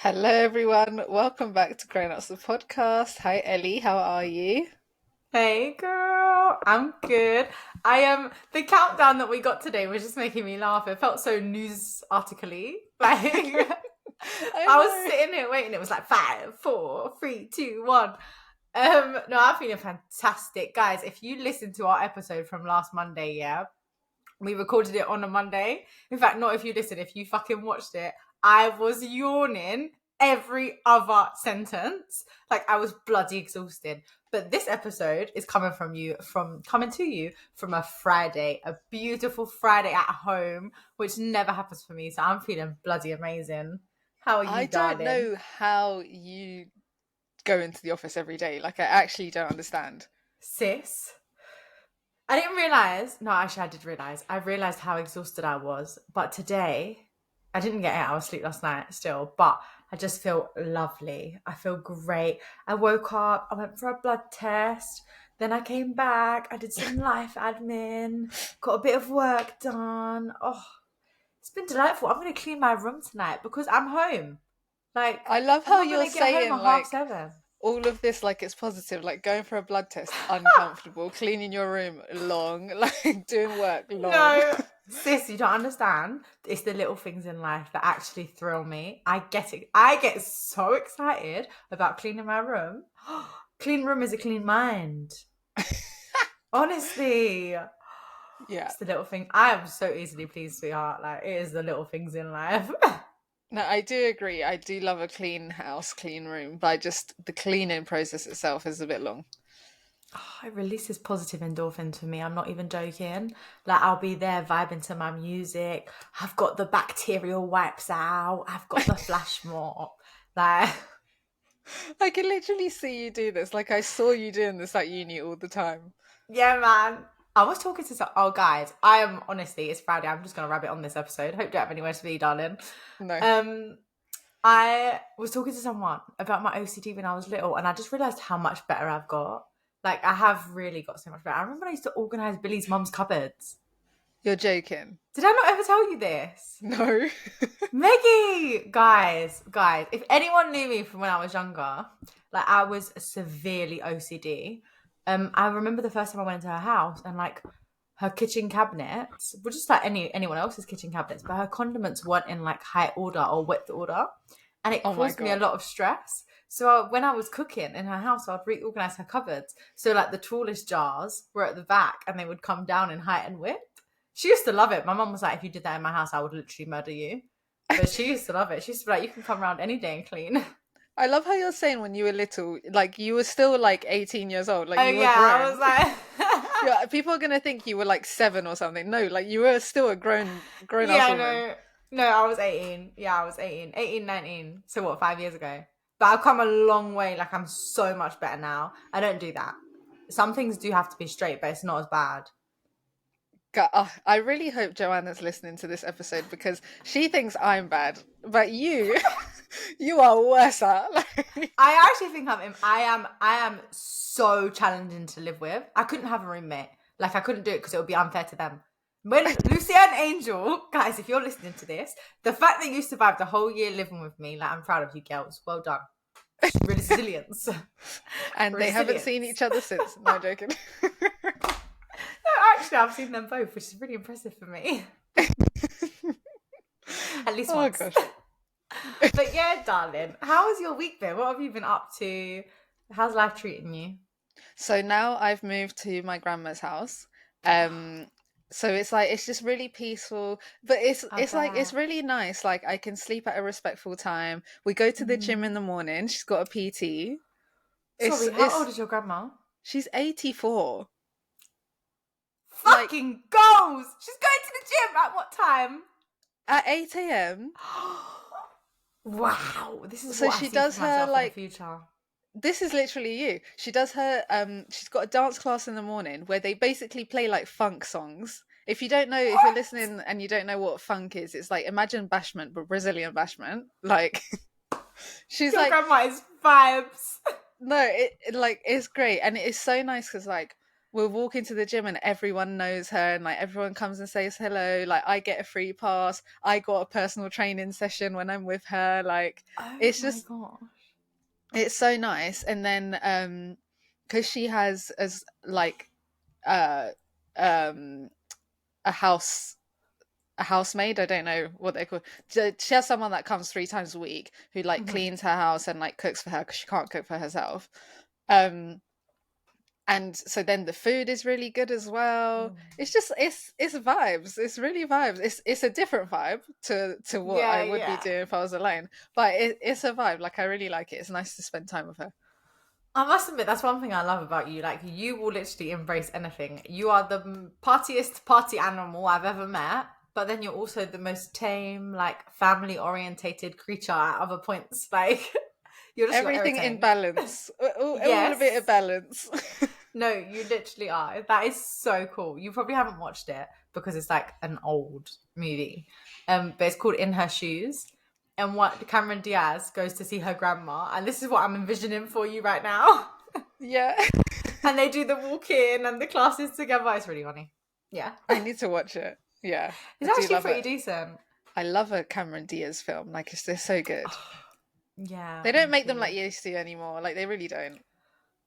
Hello, everyone. Welcome back to Grown Ups the podcast. Hi, Ellie. How are you? Hey girl, I'm good. I am the countdown that we got today was just making me laugh. It felt so news article-y. Like I I was know. sitting here waiting. It was like five, four, three, two, one. No, I'm feeling fantastic, guys. If you listen to our episode from last Monday, yeah, we recorded it on a Monday. In fact, not if you listen, if you fucking watched it, I was yawning every other sentence. Like I was bloody exhausted. But this episode is coming to you from a Friday, a beautiful Friday at home, which never happens for me. So I'm feeling bloody amazing. How are I you, don't darling? know how you go into the office every day. Like, I actually don't understand. Sis. I didn't realize. No, actually, I did realize. I realized how exhausted I was. But today, I didn't get 8 hours sleep last night still, but I just feel lovely. I feel great. I woke up, I went for a blood test. Then I came back. I did some life admin, got a bit of work done. Oh, it's been delightful. I'm going to clean my room tonight because I'm home. Like, I love I'm how not going you're to get home saying, at half like, seven. all of this like it's positive, like going for a blood test, uncomfortable, cleaning your room, long, like doing work, long. No, sis, you don't understand. It's the little things in life that actually thrill me. I get it. I get so excited about cleaning my room. Clean room is a clean mind. Honestly, Yeah. it's the little thing. I am so easily pleased, sweetheart. Like it is the little things in life. No, I do agree. I do love a clean house, clean room, but the cleaning process itself is a bit long. It releases positive endorphins for me. I'm not even joking. Like I'll be there vibing to my music. I've got the bacterial wipes out. I've got the flash mop. Like I can literally see you do this. Like I saw you doing this at uni all the time. yeah, man. I was talking to some. Oh, guys, I am honestly. It's Friday. I'm just gonna rabbit on this episode. Hope you don't have anywhere to be, darling. No. Um, I was talking to someone about my OCD when I was little, and I just realized how much better I've got. Like, I have really got so much better. I remember I used to organize Billy's mum's cupboards. You're joking. Did I not ever tell you this? No. Meggie, guys, if anyone knew me from when I was younger, like I was severely OCD. I remember the first time I went into her house and like her kitchen cabinets were just like anyone else's kitchen cabinets, but her condiments weren't in like high order or width order, and it Oh my caused me a God. lot of stress. So when I was cooking in her house, I'd reorganize her cupboards. So like the tallest jars were at the back, and they would come down in height and width. She used to love it. My mum was like, if you did that in my house, I would literally murder you. But she used to love it. She used to be like, you can come around any day and clean. I love how you're saying when you were little, like you were still like 18 years old, like Oh you were yeah, I grown. was like, Yeah, people are gonna think you were like 7 or something. No, like you were still a grown ass yeah, woman. no, I was 18. Yeah, I was 18, 19. So what, 5 years ago? But I've come a long way. Like I'm so much better now. I don't do that. Some things do have to be straight, but it's not as bad. God, I really hope Joanna's listening to this episode because she thinks I'm bad, but you, you are worse at. Like, I actually think I am so challenging to live with. I couldn't have a roommate. Like I couldn't do it because it would be unfair to them. When Lucia and Angel, guys, if you're listening to this, the fact that you survived the whole year living with me, like I'm proud of you girls. Well done. Resilience. and they haven't seen Resilience. each other since. No joking. No, actually I've seen them both, which is really impressive for me. At least Oh once. gosh. But yeah, darling, how has your week been? What have you been up to? How's life treating you? So now I've moved to my grandma's house. Um, so it's like it's just really peaceful, but I it's like it's bet. really nice. Like I can sleep at a respectful time. We go to the gym in Mm. the morning. She's got a PT. Sorry, how old It's is your grandma? she's 84. Like Fucking goals! She's going to the gym at what time? at 8 a.m. Wow, this is So what I she see for does her myself in the like future. this is literally you. She does her she's got a dance class in the morning where they basically play like funk songs. If you don't know, if you're What? listening and you don't know what funk is, it's like imagine bashment but Brazilian bashment. Like she's Your like grandma is vibes. no, like it's great and it is so nice cuz like we'll walk into the gym and everyone knows her, and like everyone comes and says hello. Like I get a free pass. I got a personal training session when I'm with her. Like Oh it's my just gosh. it's so nice. And then because she has as like uh um a housemaid, I don't know what they're called. She has someone that comes 3 times a week who like Mhm. cleans her house and like cooks for her because she can't cook for herself. um and so then the food is really good as well. Mm. It's just it's vibes. It's really vibes. It's a different vibe to what I Yeah, would be yeah. doing if I was alone, but it's a vibe. Like I really like it. It's nice to spend time with her. I must admit, that's one thing I love about you. Like, you will literally embrace anything. You are the partiest party animal I've ever met, but then you're also the most tame, like, family orientated creature at other points. Like, you're just a little Everything in irritating. balance. All a bit of Yes. balance. No, you literally are. That is so cool. You probably haven't watched it because it's like an old movie. But it's called In Her Shoes. And what Cameron Diaz goes to see her grandma, and this is what I'm envisioning for you right now. Yeah. And they do the walk in and the classes together. It's really funny. Yeah. I need to watch it. Yeah, I It's do actually love pretty it. decent. I love a Cameron Diaz film. Like, they're so good. Yeah, They don't make them like honestly. you used to anymore. Like, they really don't.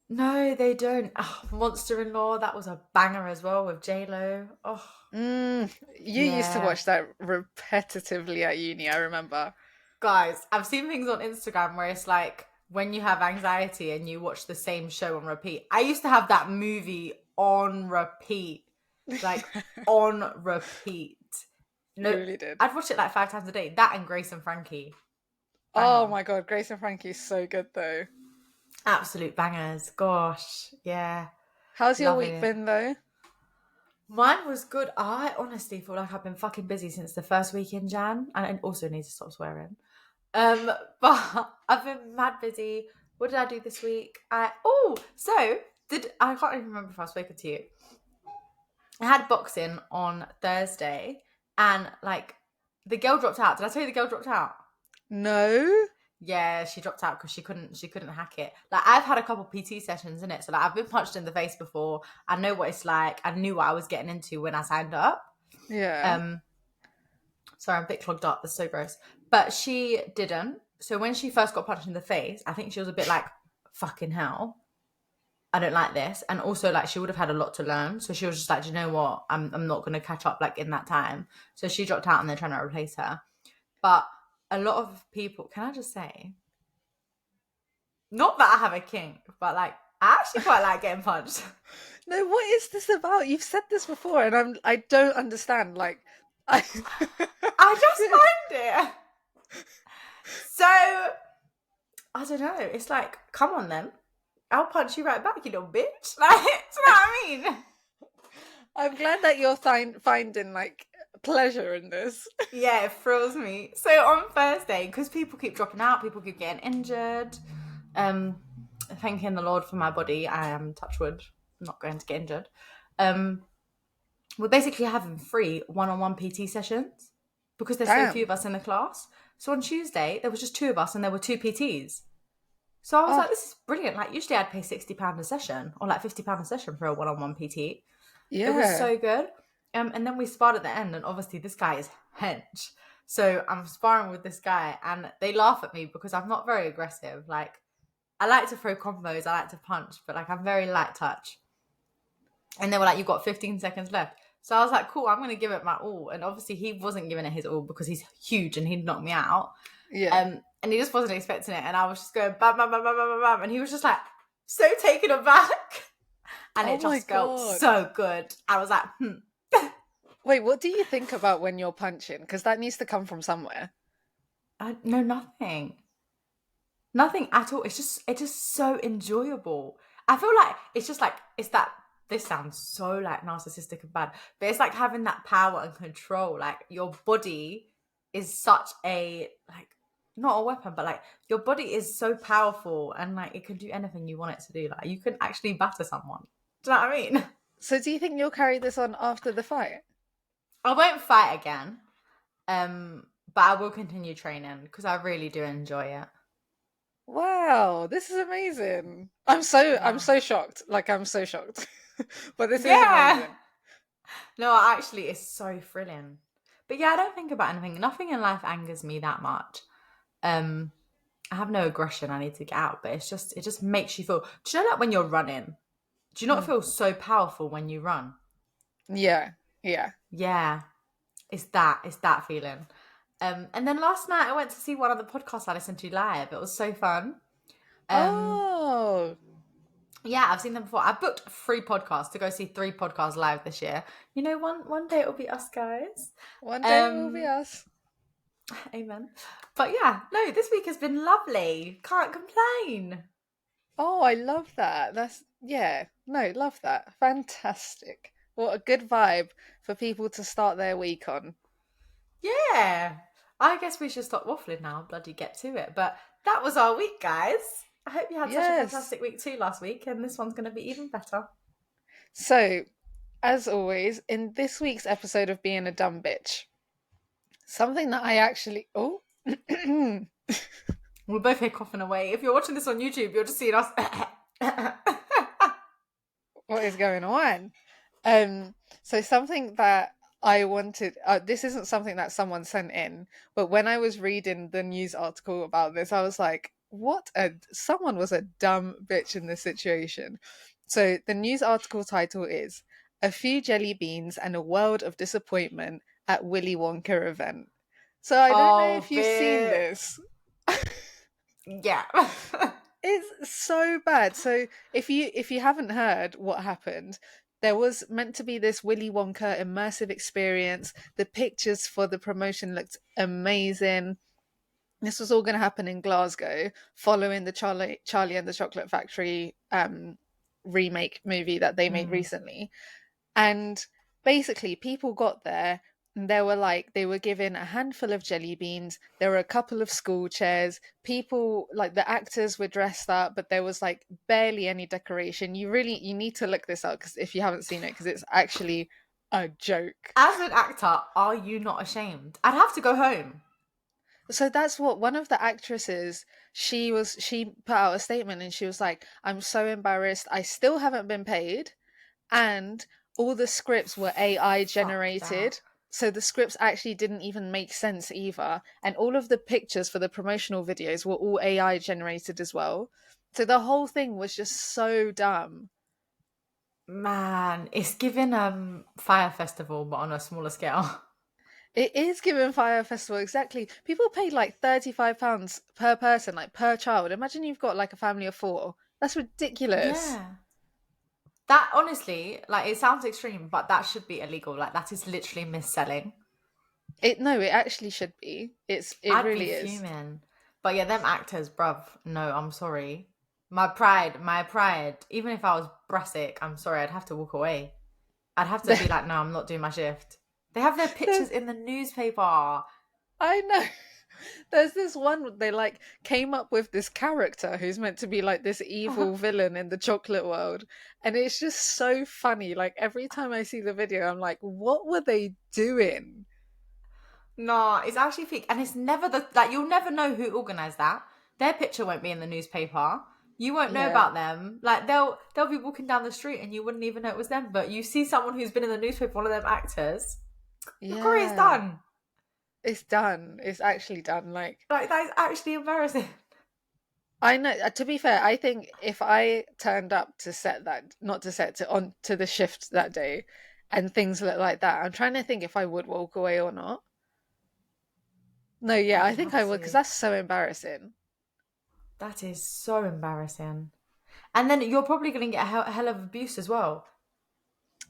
No, they don't. Oh, Monster in Law, that was a banger as well with J Lo. Oh, You used to yeah. watch that repetitively at uni, I remember. Guys, I've seen things on Instagram where it's like when you have anxiety and you watch the same show on repeat. I used to have that movie on repeat, like on repeat. You No, really did. I'd watch it like 5 times a day. That and Grace and Frankie, bang Oh on. my god, Grace and Frankie is so good though. Absolute bangers. Gosh, yeah, How's your loving week it. been though? Mine was good. I honestly feel like I've been fucking busy since the first week in Jan, and I also need to stop swearing. But I've been mad busy. What did I do this week? I can't even remember if I've spoken to you. I had boxing on Thursday, and like the girl dropped out. Did I tell you the girl dropped out? No? Yeah, she dropped out because she couldn't hack it. Like, I've had a couple PT sessions in it, so like I've been punched in the face before. I know what it's like. I knew what I was getting into when I signed up. Yeah. Um, sorry, I'm a bit clogged up. That's so gross. But she didn't. So when she first got punched in the face, I think she was a bit like, fucking hell, I don't like this. And also, like, she would have had a lot to learn. So she was just like, do you know what? I'm not going to catch up like in that time. So she dropped out and they're trying to replace her. But a lot of people, can I just say, not that I have a kink, but like, I actually quite like getting punched. No, what is this about? You've said this before and I don't understand. Like I I just find it. So, I don't know. It's like, come on then. I'll punch you right back, you little bitch. Like, do you know what I mean? I'm glad that you're finding like pleasure in this. Yeah, it thrills me. So on Thursday, because people keep dropping out, people keep getting injured. Um, Thanking the Lord for my body, I am touch wood, not going to get injured. We're basically having free one-on-one PT sessions because there's so few Damn. of us in the class. So on Tuesday, there was just 2 of us and there were 2 PTs. So I was Oh, like, this is brilliant. Like, usually I'd pay £60 a session or like £50 a session for a one-on-one PT. It was yeah. so good. And then we sparred at the end, and obviously this guy is hench. So I'm sparring with this guy, and they laugh at me because I'm not very aggressive. Like, I like to throw combos, I like to punch, but like I'm very light touch. And they were like, you've got 15 seconds left. So I was like, cool, I'm going to give it my all. And obviously he wasn't giving it his all because he's huge and he'd knock me out. Yeah. And he just wasn't expecting it. And I was just going bam, bam, bam, bam, bam, bam, bam. And he was just like so taken aback. And Oh it my just felt god. so good. I was like, Wait, what do you think about when you're punching? Because that needs to come from somewhere. no, nothing. Nothing at all. It's just so enjoyable. I feel like it's just like it's that this sounds so like narcissistic and bad, but it's like having that power and control. Like your body is such a like not a weapon, but like your body is so powerful and like it can do anything you want it to do. Like you can actually batter someone. Do you know what I mean? So do you think you'll carry this on after the fight? I won't fight again. But I will continue training because I really do enjoy it. Wow, this is amazing. I'm so Yeah. shocked. Like I'm so shocked. But this is Yeah. amazing. No, actually, it's so thrilling. But yeah, I don't think about anything. Nothing in life angers me that much. Um, I have no aggression I need to get out, but it just makes you feel. Do you know, like when you're running? Do you not Mm. feel so powerful when you run? Yeah, yeah. Yeah, it's that feeling. And then last night I went to see one of the podcasts I listened to live. It was so fun. Um, Oh, yeah, I've seen them before. I booked 3 podcasts to go see 3 podcasts live this year. You know, one day it'll be us guys. one day it will be Um, us. amen. But yeah, no, this week has been lovely. Can't complain. Oh, I love that. Yeah, no, love that. Fantastic. What a good vibe for people to start their week on. Yeah. I guess we should stop waffling now, bloody get to it. But that was our week, guys. I hope you had such a Yes. fantastic week too last week, and this one's going to be even better. So, as always, in this week's episode of Being a Dumb Bitch, something that I actually. Oh, We're both here coughing away. If you're watching this on YouTube, you're just seeing us. what is going on? Um, so something that I wanted, this isn't something that someone sent in, but when I was reading the news article about this, I was like, someone was a dumb bitch in this situation. So the news article title is A Few Jelly Beans and a World of Disappointment at Willy Wonka Event. So I don't know Oh, if you've seen bit. this. Yeah. It's so bad. So if you haven't heard what happened, there was meant to be this Willy Wonka immersive experience. The pictures for the promotion looked amazing. This was all going to happen in Glasgow, following the Charlie and the Chocolate Factory remake movie that they made Mm. recently. And basically, people got there and they were given a handful of jelly beans. There were a couple of school chairs. People, like the actors, were dressed up, but there was like barely any decoration. You need to look this up because if you haven't seen it, because it's actually a joke. As an actor, are you not ashamed? I'd have to go home. So that's what one of the actresses, she put out a statement and she was like, I'm so embarrassed. I still haven't been paid, and all the scripts were AI Fuck that. generated. So the scripts actually didn't even make sense either. And all of the pictures for the promotional videos were all AI generated as well. So the whole thing was just so dumb. Man, it's given Fire Festival, but on a smaller scale. It is given Fire Festival, exactly. People paid like £35 per person, like per child. Imagine you've got like a family of four. That's ridiculous. Yeah. That honestly, like it sounds extreme, but that should be illegal. Like that is literally mis-selling. It actually should be. It I'd be really is. fuming. But yeah, them actors, bruv. No, I'm sorry. My pride. Even if I was Brassic, I'm sorry, I'd have to walk away. I'd have to be like, no, I'm not doing my shift. They have their pictures There's in the newspaper. I know. There's this one they like came up with this character who's meant to be like this evil villain in the chocolate world, and it's just so funny. Like every time I see the video, I'm like, what were they doing? No, it's actually fake, and it's never the like you'll never know who organised that. Their picture won't be in the newspaper. You won't know Yeah, about them. Like they'll be walking down the street and you wouldn't even know it was them. But you see someone who's been in the newspaper, one of them actors. Your career's yeah. done. It's done. It's actually done. Like Like that is actually embarrassing. I know. To be fair, I think if I turned up to set that, not to set to on to the shift that day, and things look like that, I'm trying to think if I would walk away or not. No, yeah, I You'd think have I would because to. that's so embarrassing. That is so embarrassing. And then you're probably going to get a hell of abuse as well.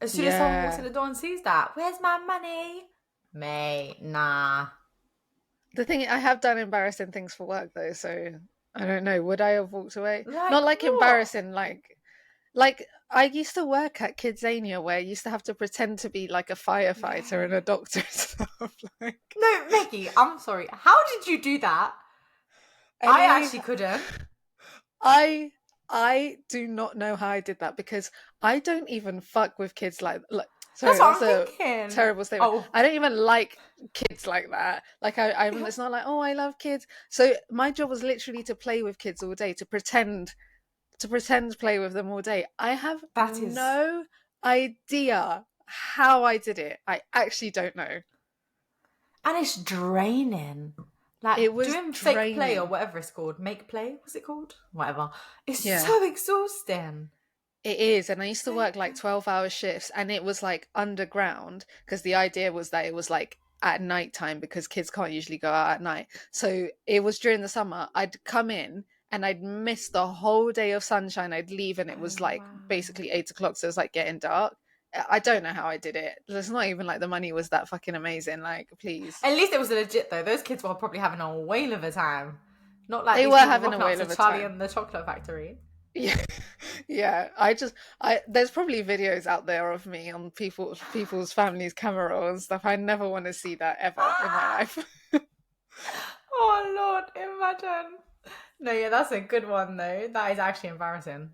As soon as someone walks in Yeah. the door and sees that, where's my money? Mate, nah. The thing I have done embarrassing things for work though, so I don't know. Would I have walked away? Not Like like what? embarrassing, like I used to work at Kidzania where I used to have to pretend to be like a firefighter and Yeah. a doctor and stuff. Like, No, Maggie, I'm sorry. How did you do that? I any actually couldn't. I I do not know how I did that because I don't even fuck with kids like That's sorry, what that's I'm a thinking. terrible statement. Oh, I don't even like kids like that. Like I'm it's not like, oh, I love kids. So my job was literally to play with kids all day, to pretend play with them all day. I have that is no idea how I did it. I actually don't know. And it's draining. Like It was doing fake play or draining. whatever it's called. Make play, what's it called? Whatever. It's Yeah. so exhausting. It is, and I used to Fake work like play. 12-hour shifts, and it was like underground because the idea was that it was like at night time because kids can't usually go out at night. So it was during the summer. I'd come in and I'd miss the whole day of sunshine. I'd leave, and it Oh was like wow. basically 8 o'clock, so it was like getting dark. I don't know how I did it. It's not even like the money was that fucking amazing. Like, please. At least it was legit though. Those kids were probably having a whale of a time. Not like They these were people having a rocking up whale to of a Charlie time. and the Chocolate Factory. Yeah, yeah. I there's probably videos out there of me on people's families' camera roll and stuff. I never want to see that ever in my life. Oh Lord, imagine. No, yeah, that's a good one though. That is actually embarrassing.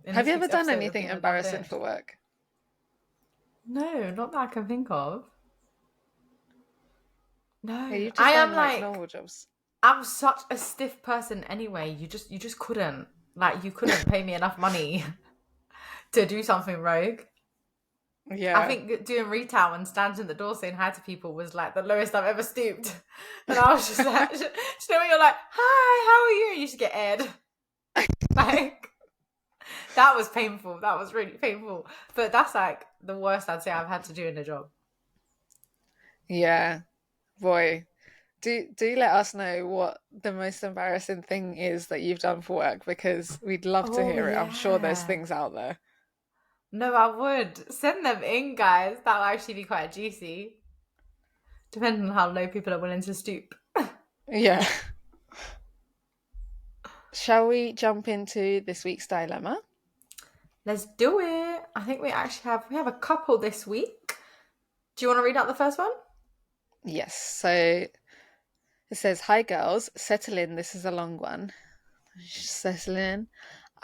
In Have this you ever week's done episode of anything Being the Dumb embarrassing Bitch. for work? No, not that I can think of. Yeah, No. you've I just am done like like normal jobs. I'm such a stiff person anyway. You just couldn't. Like you couldn't pay me enough money to do something rogue. I Yeah. think doing retail and standing at the door saying hi to people was like the lowest I've ever stooped. And I was just like, you know when you're like, hi, how are you? And you just get aired. Like that was painful. That was really painful. But that's like the worst I'd say I've had to do in a job. Yeah, boy. Do let us know what the most embarrassing thing is that you've done for work because we'd love to Oh hear it. I'm sure there's yeah. things out there. No, I would. Send them in, guys. That will actually be quite juicy. Depending on how low people are willing to stoop. Yeah. Shall we jump into this week's dilemma? Let's do it. I think we have a couple this week. Do you want to read out the first one? Yes. So it says, "Hi girls, settle in. This is a long one. Settle in.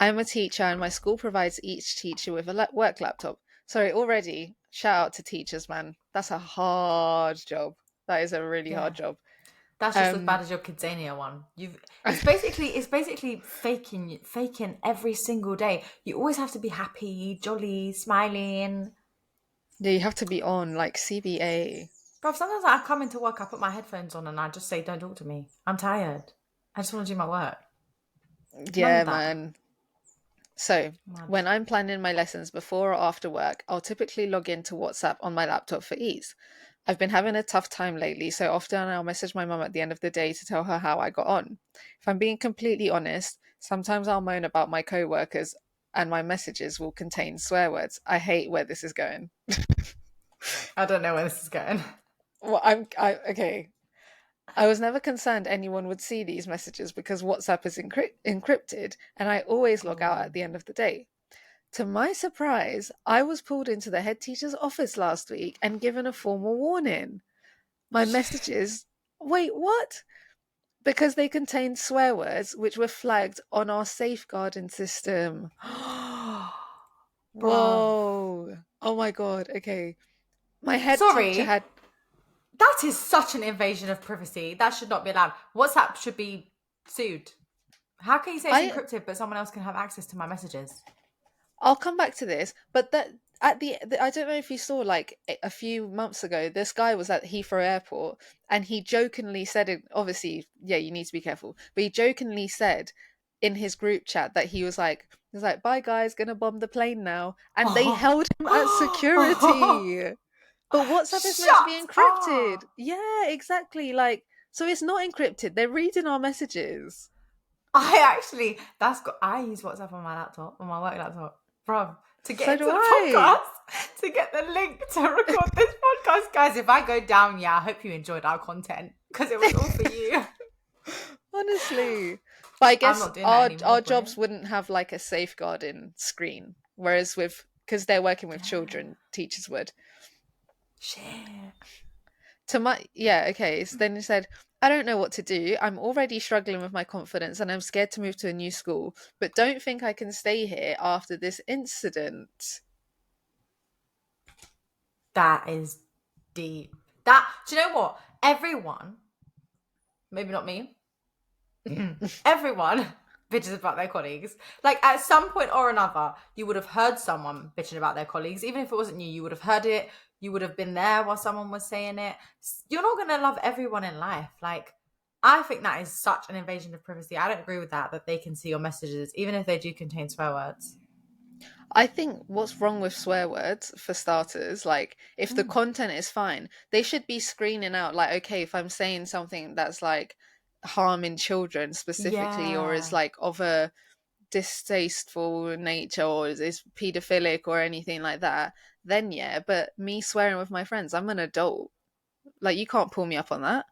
I'm a teacher, and my school provides each teacher with a work laptop. Sorry, already. Shout out to teachers, man. That's a hard job. That is a really hard Yeah. job. That's just as Um, bad as your Kidzania one. You've it's basically faking every single day. You always have to be happy, jolly, smiling. yeah, you have to be on like CBA. Bro, sometimes I come into work, I put my headphones on and I just say, "Don't talk to me. I'm tired. I just want to do my work." None Yeah, of that. man. So, Mad. when I'm planning my lessons before or after work, I'll typically log into WhatsApp on my laptop for ease. I've been having a tough time lately, so often I'll message my mum at the end of the day to tell her how I got on. If I'm being completely honest, sometimes I'll moan about my co-workers and my messages will contain swear words. I hate where this is going. I don't know where this is going. Okay. I was never concerned anyone would see these messages because WhatsApp is encrypted and I always log out Oh. at the end of the day. To my surprise, I was pulled into the head teacher's office last week and given a formal warning. My messages, wait, what? Because they contained swear words which were flagged on our safeguarding system. Bruv. Whoa. Oh my God. Okay. My head teacher Sorry, had. that is such an invasion of privacy. That should not be allowed. WhatsApp should be sued. How can you say it's I encrypted, but someone else can have access to my messages? I'll come back to this, but that at I don't know if you saw like a few months ago, this guy was at Heathrow Airport and he jokingly said it. Obviously, yeah, you need to be careful, but he jokingly said in his group chat that he was like, "Bye guys, gonna bomb the plane now," and they held him at security. But WhatsApp is meant to be Shut encrypted. up! Yeah, exactly. Like, so it's not encrypted. They're reading our messages. I use WhatsApp on my laptop, on my work laptop, bro, to get So into do the I. podcast, to get the link to record this podcast. Guys, if I go down, yeah, I hope you enjoyed our content because it was all for you. Honestly. But I I'm guess not doing that our anymore, jobs boy. wouldn't have like a safeguarding screen, whereas with because they're working with Yeah. children, teachers would. Shit. To my yeah, okay. So then he said, I don't know what to do. I'm already struggling with my confidence and I'm scared to move to a new school, but don't think I can stay here after this incident. That is deep. That, do you know what? Everyone, maybe not me, everyone bitches about their colleagues. Like at some point or another, you would have heard someone bitching about their colleagues. Even if it wasn't you, you would have heard it. You would have been there while someone was saying it. You're not going to love everyone in life. Like, I think that is such an invasion of privacy. I don't agree with that, that they can see your messages, even if they do contain swear words. I think what's wrong with swear words, for starters, like if the Mm. content is fine, they should be screening out, like, okay, if I'm saying something that's like harming children specifically, or is Yeah. like of a distasteful nature, or is pedophilic or anything like that, then yeah. But me swearing with my friends, I'm an adult. Like, you can't pull me up on that.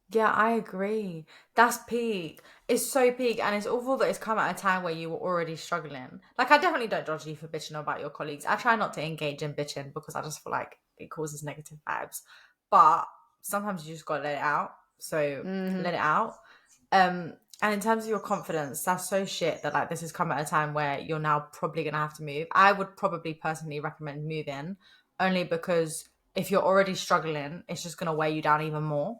Yeah, I agree. That's peak. It's so peak, and it's awful that it's come at a time where you were already struggling. Like, I definitely don't judge you for bitching about your colleagues. I try not to engage in bitching because I just feel like it causes negative vibes. But sometimes you just gotta let it out. So Hmm. let it out. And in terms of your confidence, that's so shit that like this has come at a time where you're now probably gonna have to move. I would probably personally recommend moving, only because if you're already struggling, it's just gonna weigh you down even more.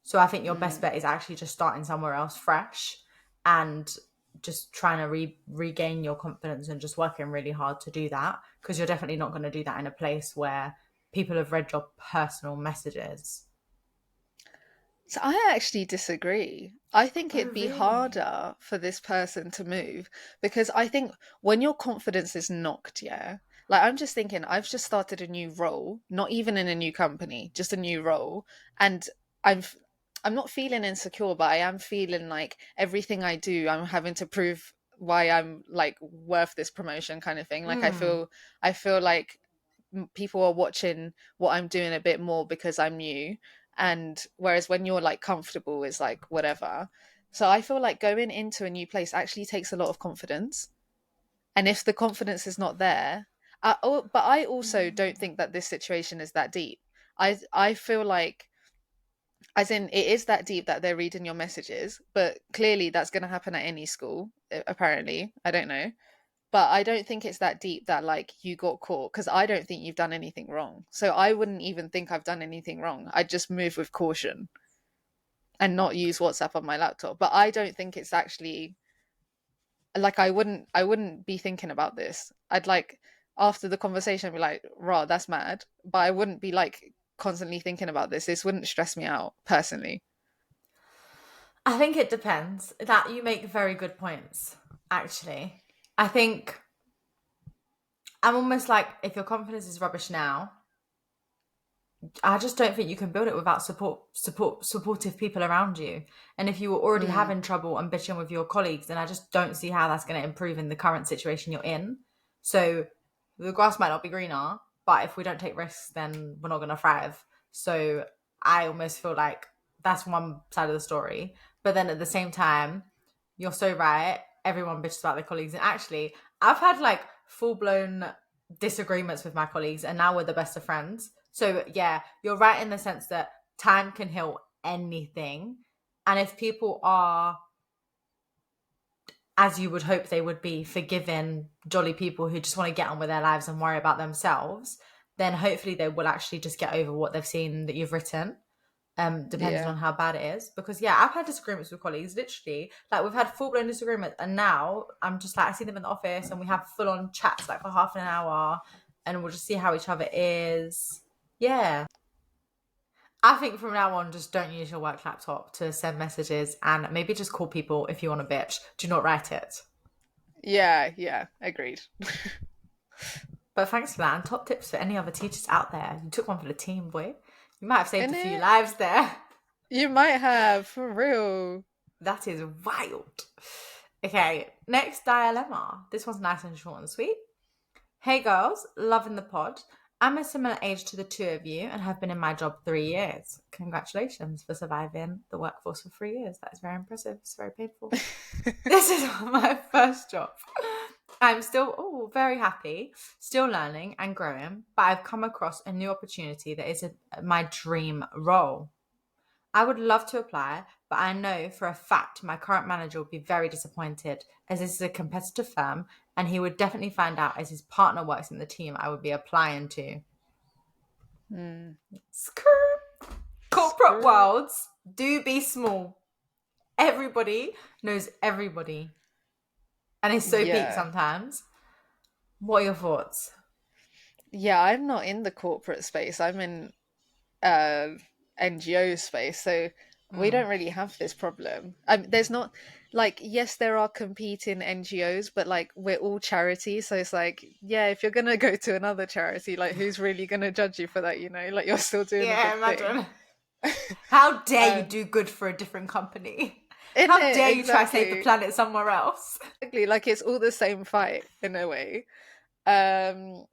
So I think your best Mm. bet is actually just starting somewhere else fresh and just trying to regain your confidence and just working really hard to do that, because you're definitely not going to do that in a place where people have read your personal messages. So I actually disagree. I think Oh, it'd be really? harder for this person to move because I think when your confidence is knocked, yeah, like I'm just thinking, I've just started a new role, not even in a new company, just a new role, and I'm f- I'm not feeling insecure, but I am feeling like everything I do, I'm having to prove why I'm like worth this promotion kind of thing. Like Mm. I feel like people are watching what I'm doing a bit more because I'm new, and whereas when you're like comfortable is like whatever. So I feel like going into a new place actually takes a lot of confidence, and if the confidence is not there, but I also don't think that this situation is that deep. I feel like, as in, it is that deep that they're reading your messages, but clearly that's going to happen at any school, apparently. I don't know, but I don't think it's that deep that like you got caught, because I don't think you've done anything wrong. So I wouldn't even think I've done anything wrong. I'd just move with caution and not use WhatsApp on my laptop. But I don't think it's actually like, I wouldn't be thinking about this. I'd like, after the conversation, be like, "Raw, that's mad," but I wouldn't be like constantly thinking about this. This wouldn't stress me out personally. I think it depends. That you make very good points, actually. I think I'm almost like, if your confidence is rubbish now, I just don't think you can build it without supportive people around you. And if you were already Mm, having trouble and bitching with your colleagues, then I just don't see how that's going to improve in the current situation you're in. So the grass might not be greener, but if we don't take risks, then we're not going to thrive. So I almost feel like that's one side of the story. But then at the same time, you're so right. Everyone bitches about their colleagues. And actually, I've had like full blown disagreements with my colleagues, and now we're the best of friends. So yeah, you're right in the sense that time can heal anything. And if people are, as you would hope they would be, forgiving, jolly people who just want to get on with their lives and worry about themselves, then hopefully they will actually just get over what they've seen that you've written, depending yeah. on how bad it is. Because yeah, I've had disagreements with colleagues, literally. Like we've had full blown disagreements, and now I'm just like, I see them in the office and we have full on chats like for half an hour, and we'll just see how each other is. Yeah. I think from now on, just don't use your work laptop to send messages, and maybe just call people if you want to bitch. Do not write it. Yeah, yeah, agreed. But thanks for that. And top tips for any other teachers out there. You took one for the team, boy. You might have saved In a few it, lives there. you might have, for real. That is wild. Okay, next dilemma. This one's nice and short and sweet. Hey girls, loving the pod. I'm a similar age to the two of you and have been in my job 3 years. Congratulations for surviving the workforce for 3 years. That is very impressive. It's very painful. This is my first job. I'm still very happy, still learning and growing, but I've come across a new opportunity that is my dream role. I would love to apply, but I know for a fact my current manager would be very disappointed, as this is a competitive firm and he would definitely find out, as his partner works in the team I would be applying to. Hmm. Screw. Corporate Screw. worlds do be small. everybody knows everybody. And it's so peak Yeah. sometimes. What are your thoughts? Yeah, I'm not in the corporate space. I'm in uh NGO space, so we Mm. don't really have this problem. There's not like yes, there are competing NGOs, but like we're all charity, so it's like yeah, if you're gonna go to another charity, like who's really gonna judge you for that? You know, like you're still doing a Yeah, good thing. imagine. How dare you um, do good for a different company? in How it dare you try to save the exactly, planet somewhere else? exactly. Like it's all the same fight in a way. Um,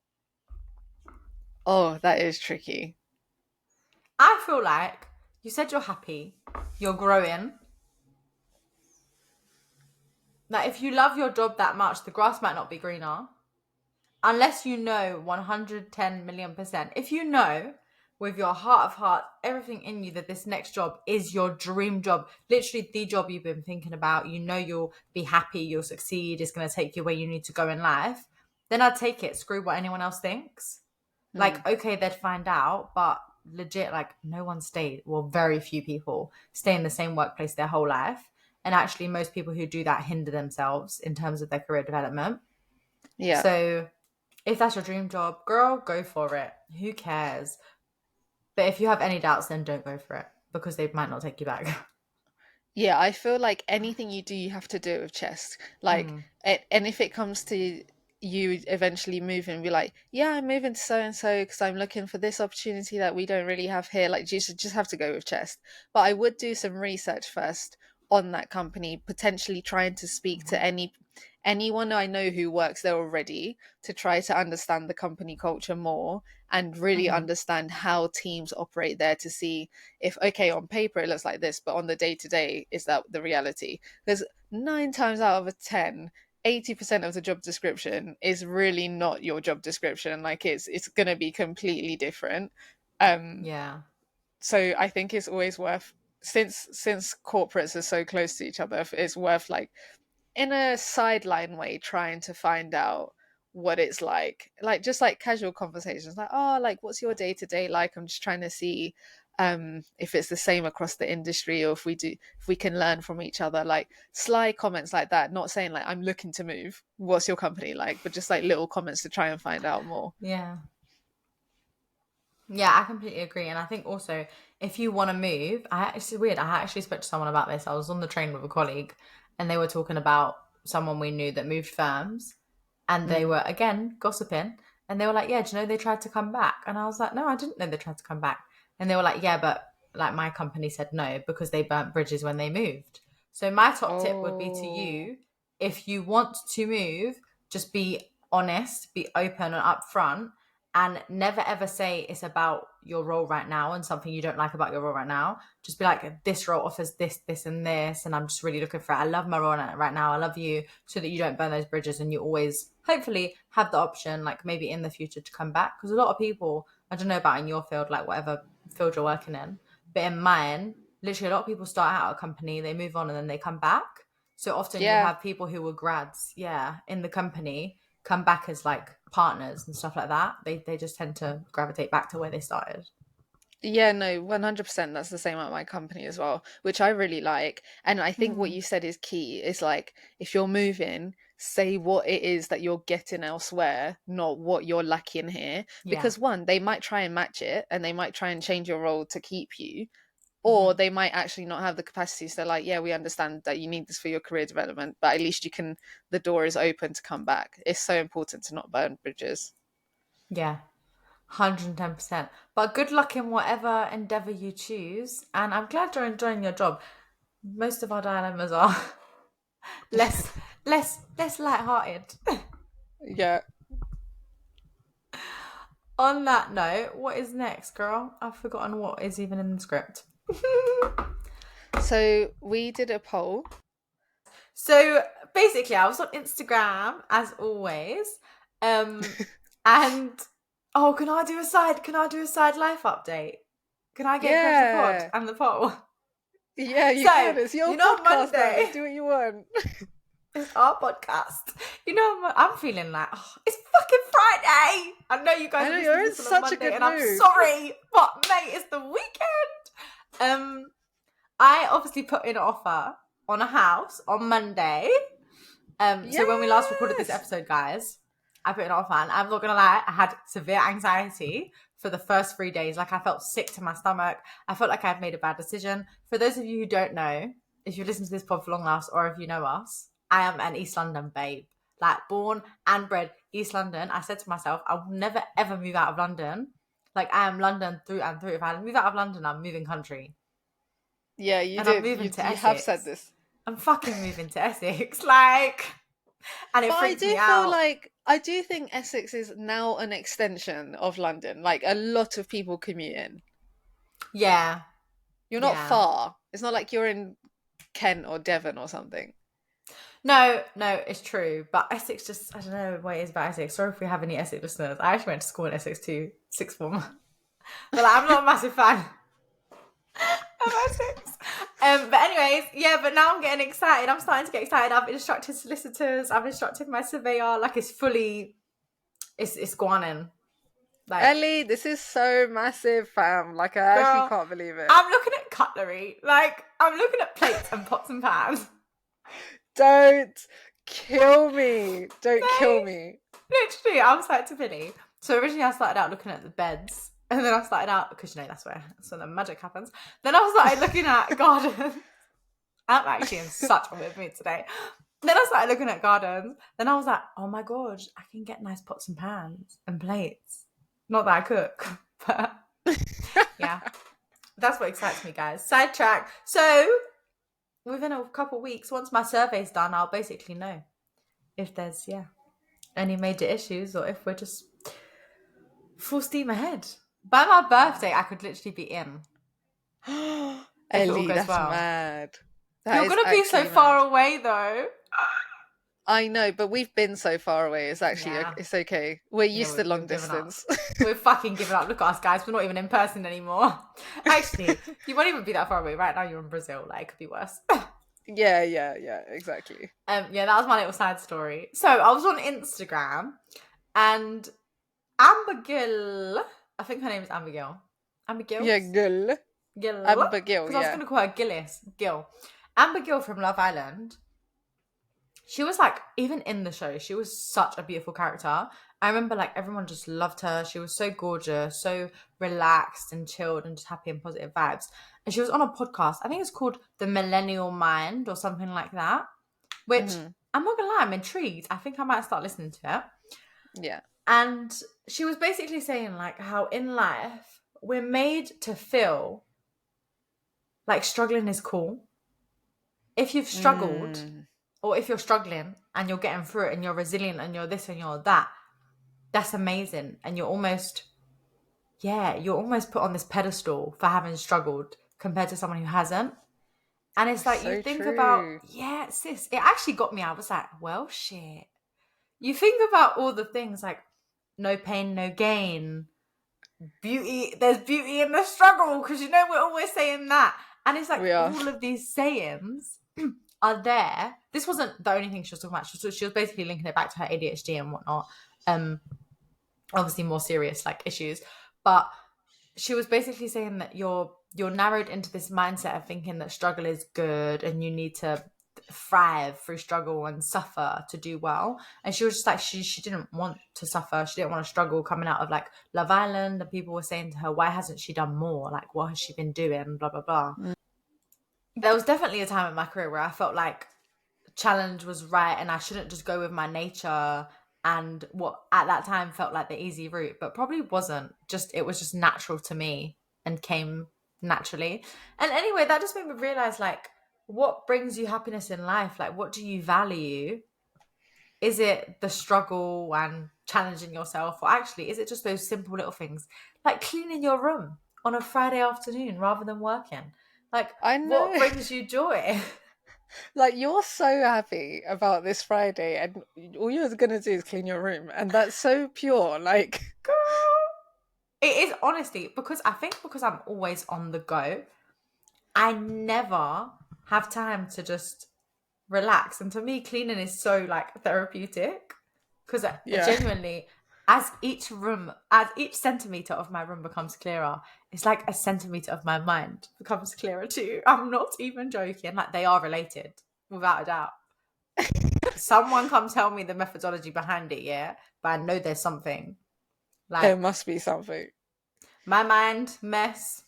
oh, that is tricky. I feel like you said you're happy, you're growing. That if you love your job that much, the grass might not be greener. Unless you know 110 million percent. If you know with your heart of heart, everything in you that this next job is your dream job, literally the job you've been thinking about, you know you'll be happy, you'll succeed, it's going to take you where you need to go in life, then I'd take it. Screw what anyone else thinks. Hmm. Like, okay, they'd find out, but legit, like, no one stayed, well, very few people stay in the same workplace their whole life. And actually, most people who do that hinder themselves in terms of their career development. Yeah. So, if that's your dream job, girl, go for it. Who cares? But if you have any doubts, then don't go for it because they might not take you back. Yeah, I feel like anything you do, you have to do it with chest. Like, Mm, and if it comes to you eventually moving, be like, yeah, I'm moving to so and so because I'm looking for this opportunity that we don't really have here. Like, you should just have to go with chest. But I would do some research first on that company, potentially trying to speak to anyone I know who works there already to try to understand the company culture more and really mm-hmm. understand how teams operate there to see if okay on paper it looks like this but on the day to day is that the reality, because 9 times out of 10 80% of the job description is really not your job description. Like it's going to be completely different. um Yeah. so I think it's always worth, since corporates are so close to each other, it's worth like in a sideline way trying to find out what it's like just like casual conversations like oh like what's your day to day like, I'm just trying to see if it's the same across the industry or if we can learn from each other, like sly comments like that, not saying like I'm looking to move, what's your company like, but just like little comments to try and find out more. Yeah. Yeah, I completely agree. And I think also if you want to move, it's weird. I actually spoke to someone about this. I was on the train with a colleague and they were talking about someone we knew that moved firms and they Mm. were again gossiping and they were like, yeah, do you know they tried to come back? And I was like, no, I didn't know they tried to come back. And they were like, yeah, but like my company said no because they burnt bridges when they moved. So my top tip would be to Oh, you, if you want to move, just be honest, be open and upfront and never ever say it's about your role right now and something you don't like about your role right now. Just be like, this role offers this, this, and this, and I'm just really looking for it. I love my role right now. I love you, so that you don't burn those bridges and you always, hopefully, have the option, like maybe in the future, to come back. Because a lot of people, I don't know about in your field, like whatever field you're working in, but in mine, literally a lot of people start out at a company, they move on, and then they come back. So often you'll yeah. have people who were grads, yeah, in the company come back as like partners and stuff like that. They just tend to gravitate back to where they started. Yeah, no, 100%. That's the same at my company as well, which I really like. And I think what Mm. you said is key is like, if you're moving, say what it is that you're getting elsewhere, not what you're lacking here. Yeah. Because one, they might try and match it and they might try and change your role to keep you, or Hmm. they might actually not have the capacity. So, like, yeah, we understand that you need this for your career development, but at least the door is open to come back. It's so important to not burn bridges. Yeah. 110%. But good luck in whatever endeavor you choose. And I'm glad you're enjoying your job. Most of our dilemmas are less less lighthearted. Yeah. On that note, what is next, girl? I've forgotten what is even in the script. So we did a poll. So basically, I was on Instagram as always, and oh, can I do a side? Can I do a side life update? Can I get crash the pod Yeah. and the poll? Yeah, you So can. It's your you know, podcast now. Monday Do what you want. is our podcast. You know, I'm feeling like oh, it's fucking Friday. I know you guys I are know listening you're to in this on a such a Monday, good and I'm mood. sorry, but mate, it's the weekend. I obviously put in an offer on a house on Monday. So when we last recorded this Yes. episode, guys, I put it on fan. I'm not gonna lie, I had severe anxiety for the first 3 days. Like, I felt sick to my stomach. I felt like I'd made a bad decision. For those of you who don't know, if you've listened to this pod for long last, or if you know us, I am an East London babe. Like, born and bred East London. I said to myself, I will never ever move out of London. Like, I am London through and through. If I move out of London, I'm moving country. Yeah, you And I'm did. moving to You have said Essex. this. I'm fucking moving to Essex. Like, and it But I freaks do me feel out. like I do think Essex is now an extension of London. Like a lot of people commute in. Yeah. You're not Yeah. far. It's not like you're in Kent or Devon or something. No, it's true. But Essex just, I don't know what it is about Essex. Sorry if we have any Essex listeners. I actually went to school in Essex too, sixth form. But like, I'm not a massive fan of Essex. But anyways, yeah, but now I'm getting excited. I'm starting to get excited. I've instructed solicitors. I've instructed my surveyor. Like, it's fully, it's gone in. Like, Ellie, this is so massive, fam. Like I actually girl, can't believe it. I'm looking at cutlery. Like, I'm looking at plates and pots and pans. Don't kill me. Don't kill Like, me. literally, I was like to Billy. So originally I started out looking at the beds. And then I started out, because you know, that's where the magic happens. Then I started looking at gardens. I'm actually in such a weird mood today. Then I started looking at gardens. Then I was like, oh my God, I can get nice pots and pans and plates. Not that I cook, but yeah. That's what excites me, guys. Sidetrack. So within a couple of weeks, once my survey's done, I'll basically know if there's, any major issues or if we're just full steam ahead. By my birthday, I could literally be in if it all Ellie, goes that's well. mad. That You're is going to be so actually far mad. away, though. I know, but we've been so far away. It's actually Yeah. it's okay. We're used to long We've given up. distance. We're fucking giving up. Look at us, guys. We're not even in person anymore. Actually, you won't even be that far away. Right now, you're in Brazil. Like, it could be worse. Yeah, exactly. Yeah, that was my little side story. So I was on Instagram, and Amber Gill, I think her name is Amber Gill. Amber Gill? Yeah, Gill. Gill. Amber Gill, Because I was yeah. going to call her Gillis. Gill. Amber Gill from Love Island. She was like, even in the show, she was such a beautiful character. I remember like everyone just loved her. She was so gorgeous, so relaxed and chilled and just happy and positive vibes. And she was on a podcast. I think it's called The Millennial Mind or something like that. Which, I'm not going to lie, I'm intrigued. I think I might start listening to it. Yeah. And she was basically saying like how in life we're made to feel like struggling is cool. If you've struggled or if you're struggling and you're getting through it and you're resilient and you're this and you're that, that's amazing. And you're almost put on this pedestal for having struggled compared to someone who hasn't. And it's like, So you think true. about, sis, it actually got me. I was like, well, shit. You think about all the things like no pain, no gain, beauty. There's beauty in the struggle, because you know we're always saying that. And it's like all of these sayings are there. This wasn't the only thing she was talking about. She was basically linking it back to her ADHD and whatnot. Obviously more serious like issues. But she was basically saying that you're narrowed into this mindset of thinking that struggle is good and you need to thrive through struggle and suffer to do well. And she was just like, she didn't want to suffer. She didn't want to struggle coming out of like Love Island. And people were saying to her, why hasn't she done more? Like, what has she been doing? Blah, blah, blah. There was definitely a time in my career where I felt like challenge was right and I shouldn't just go with my nature and what at that time felt like the easy route, but probably wasn't. It was just natural to me and came naturally. And anyway, that just made me realize like, what brings you happiness in life? Like, what do you value? Is it the struggle and challenging yourself, or actually is it just those simple little things like cleaning your room on a Friday afternoon rather than working? Like, I know. what brings you joy? Like, you're so happy about this Friday, and all you're gonna do is clean your room, and that's so pure. Like, Girl, it is honestly because I'm always on the go. I never have time to just relax, and to me, cleaning is so like therapeutic because genuinely, as each centimeter of my room becomes clearer, it's like a centimeter of my mind becomes clearer too. I'm not even joking. Like, they are related, without a doubt. Someone come tell me the methodology behind it, yeah? But I know there's something. There Like, must be something. my mind, mess,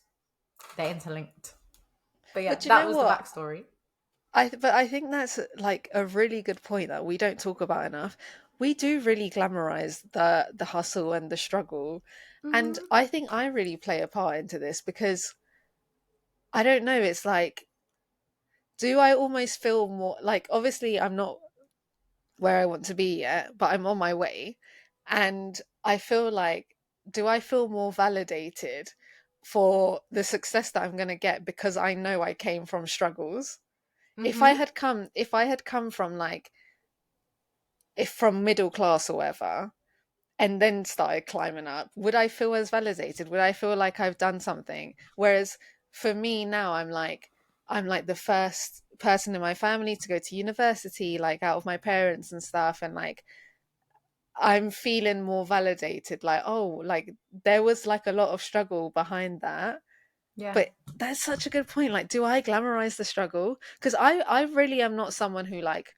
they're interlinked. But yeah, But you that know was the what? backstory. I think that's like a really good point that we don't talk about enough. We do really glamorize the hustle and the struggle. And Hmm. I think I really play a part into this because I don't know, it's like, do I almost feel more like, obviously I'm not where I want to be yet, but I'm on my way. And I feel like, do I feel more validated for the success that I'm going to get because I know I came from struggles? Hmm. If I had come from like, if from middle class or whatever, and then started climbing up, would I feel as validated? Would I feel like I've done something? Whereas for me now, I'm like the first person in my family to go to university, like out of my parents and stuff, and like I'm feeling more validated. Like, oh, like there was like a lot of struggle behind that. Yeah. But that's such a good point. Like, do I glamorize the struggle? Because I really am not someone who like,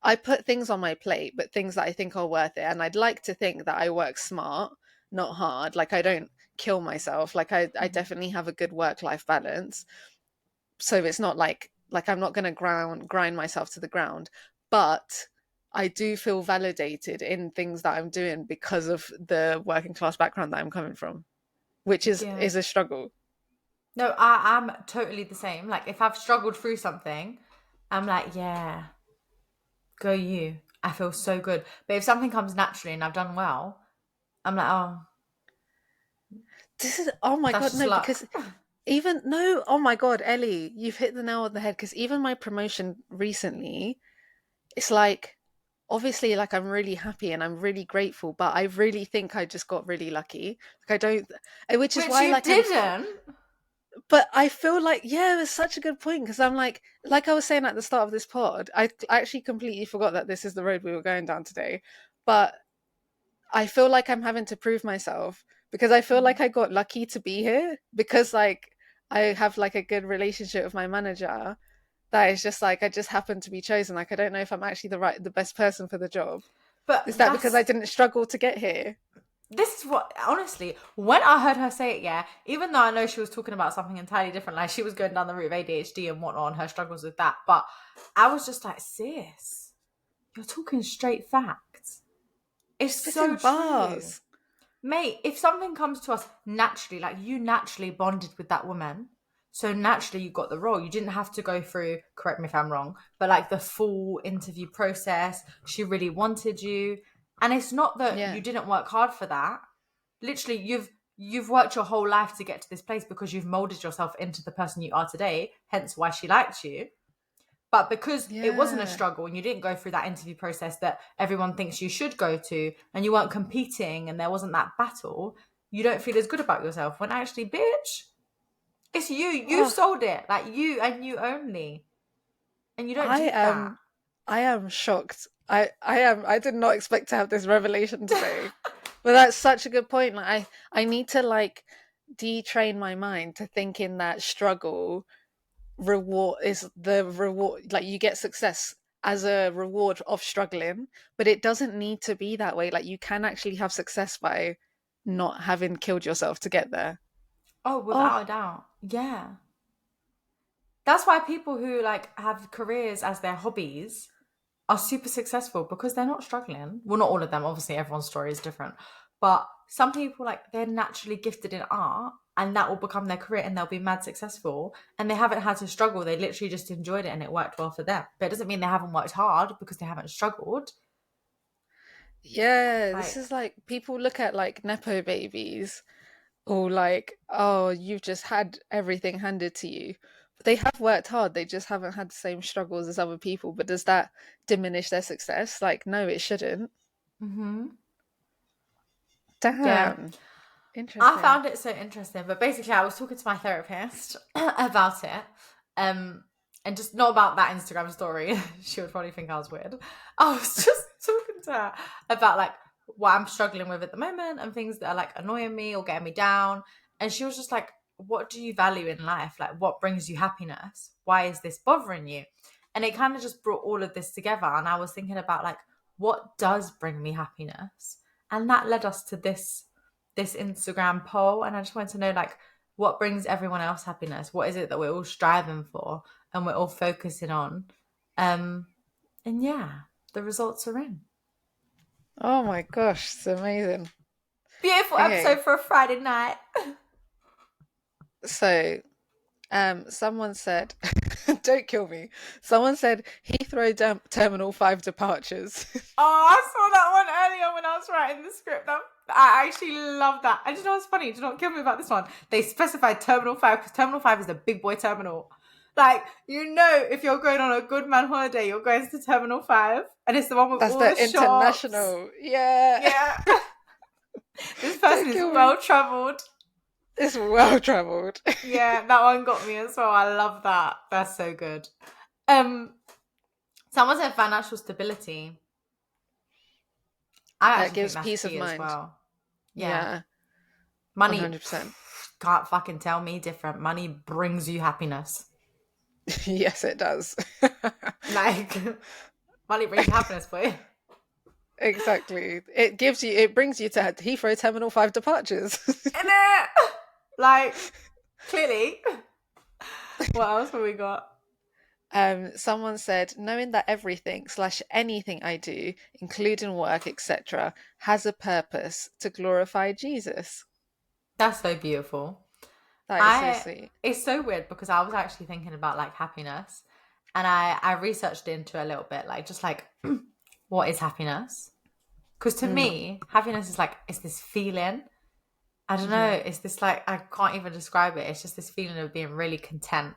I put things on my plate, but things that I think are worth it. And I'd like to think that I work smart, not hard. Like I don't kill myself. Like I Mhm. definitely have a good work-life balance. So it's not like I'm not gonna grind myself to the ground. But I do feel validated in things that I'm doing because of the working class background that I'm coming from, which Yeah. is a struggle. No, I'm totally the same. Like, if I've struggled through something, I'm like, yeah, go you. I feel so good. But if something comes naturally and I've done well, I'm like, oh, This is, oh my that's god, just no, luck. because even no, oh my god, Ellie, you've hit the nail on the head. Because even my promotion recently, it's like, obviously, like I'm really happy and I'm really grateful, but I really think I just got really lucky. Like I don't, which is Which why you like didn't. but I feel like, yeah, it was such a good point because I'm like I was saying at the start of this pod, I actually completely forgot that this is the road we were going down today, but I feel like I'm having to prove myself because I feel like Mhm. I got lucky to be here because like I have like a good relationship with my manager that is just like I just happen to be chosen. Like I don't know if I'm actually the best person for the job. Is But that because I didn't struggle to get here? this is what, honestly, when I heard her say it, yeah, even though I know she was talking about something entirely different, like she was going down the route of ADHD and whatnot and her struggles with that, but I was just like, sis, you're talking straight facts. It's so Spitting true. bars. Mate, if something comes to us naturally, like you naturally bonded with that woman, so naturally you got the role. You didn't have to go through, correct me if I'm wrong, but like the full interview process. She really wanted you. And it's not that Yeah. you didn't work hard for that. Literally, you've worked your whole life to get to this place because you've molded yourself into the person you are today, hence why she liked you. But because it wasn't a Yeah. struggle and you didn't go through that interview process that everyone thinks you should go to, and you weren't competing and there wasn't that battle, you don't feel as good about yourself. When actually, bitch, it's you. You Oh, sold it. Like, you and you only. And you don't I do that. am I am shocked. I did not expect to have this revelation today. But that's such a good point. Like I need to like detrain my mind to thinking that struggle reward is the reward, like you get success as a reward of struggling, but it doesn't need to be that way. Like you can actually have success by not having killed yourself to get there. Oh, Oh, without a doubt. Yeah. That's why people who like have careers as their hobbies are super successful because they're not struggling. Well, not all of them. Obviously, everyone's story is different. But some people, like, they're naturally gifted in art and that will become their career and they'll be mad successful and they haven't had to struggle. They literally just enjoyed it and it worked well for them. But it doesn't mean they haven't worked hard because they haven't struggled. yeah, this Like, is like people look at like nepo babies or like, oh, you've just had everything handed to you. But they have worked hard, they just haven't had the same struggles as other people. But does that diminish their success? Like, no, it shouldn't. hmm, yeah. Damn. I Interesting. found it so interesting. But basically, I was talking to my therapist about it. Um, and just not about that Instagram story. She would probably think I was weird. I was just talking to her about like what I'm struggling with at the moment and things that are like annoying me or getting me down. And she was just like, what do you value in life? Like, what brings you happiness? Why is this bothering you? And it kind of just brought all of this together. And I was thinking about like, what does bring me happiness? And that led us to this Instagram poll. And I just wanted to know like, what brings everyone else happiness? What is it that we're all striving for and we're all focusing on? And yeah, the results are in. Oh my gosh, it's amazing. Beautiful Okay, episode for a Friday night. so someone said, don't kill me. Someone said Heathrow Terminal 5 departures. Oh, I saw that one earlier when I was writing the script. I actually love that. And you know what's funny? Do not kill me about this one. They specified Terminal 5 because Terminal 5 is the big boy terminal. Like, you know, if you're going on a good man holiday, you're going to Terminal 5 and it's the one with That's all the the shops. international. Yeah. Yeah. This person Don't is kill me. well traveled. It's well traveled. Yeah, that one got me as well. I love that. That's so good. Um, Someone said financial stability. I It actually think gives that's peace of key as mind. well. Yeah. Yeah, Money 100%. can't fucking tell me different. Money brings you happiness. Yes, it does. Like, money brings you happiness, boy. Exactly. It brings you to Heathrow Terminal 5 departures. Innit? Like, clearly. What else have we got? Someone said, knowing that everything slash anything I do, including work, etc., has a purpose to glorify Jesus. That's so beautiful. That is so I sweet. It's so weird because I was actually thinking about like happiness and I researched into it a little bit, like just like what is happiness? Because to Mm, me, happiness is like it's this feeling. I don't know. hmm. It's this like I can't even describe it. It's just this feeling of being really content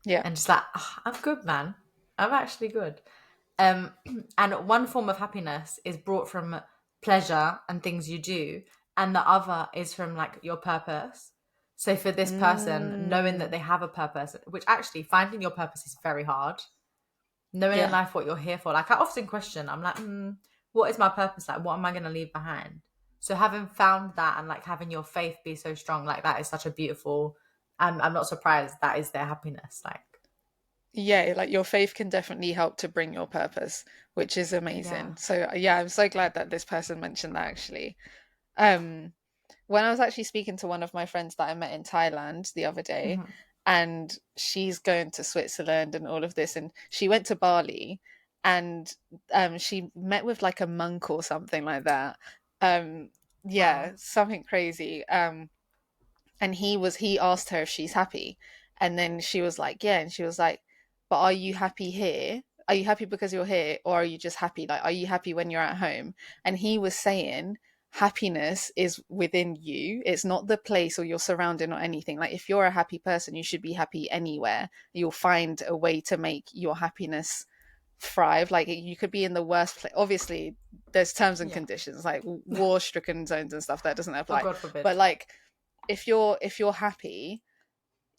Yeah. and just like I'm good, man. I'm actually good. Um, and one form of happiness is brought from pleasure and things you do, and the other is from like your purpose. So for this person, knowing that Mm, they have a purpose, which actually finding your purpose is very hard. Knowing in yeah. life what you're here for, like I often question, I'm like, what is my purpose? Like, what am I going to leave behind? So having found that and like having your faith be so strong, like that is such a beautiful. I'm not surprised that is their happiness. Like, Yeah, like your faith can definitely help to bring your purpose, which is yeah. amazing. So yeah, I'm so glad that this person mentioned that actually. Um, when I was actually speaking to one of my friends that I met in Thailand the other day, Mhm. and she's going to Switzerland and all of this, and she went to Bali, and she met with like a monk or something like that. Um, Wow. yeah, something crazy. And he asked her if she's happy, and then she was like, yeah, and she was like, but are you happy here? Are you happy because you're here, or are you just happy? Like, are you happy when you're at home? And he was saying happiness is within you. It's not the place or your surrounding or anything. Like, if you're a happy person, you should be happy anywhere. You'll find a way to make your happiness thrive. Like, you could be in the worst place. Obviously, there's terms and Yeah. conditions, like war-stricken zones and stuff that doesn't Oh, apply. God forbid. But like, if you're happy,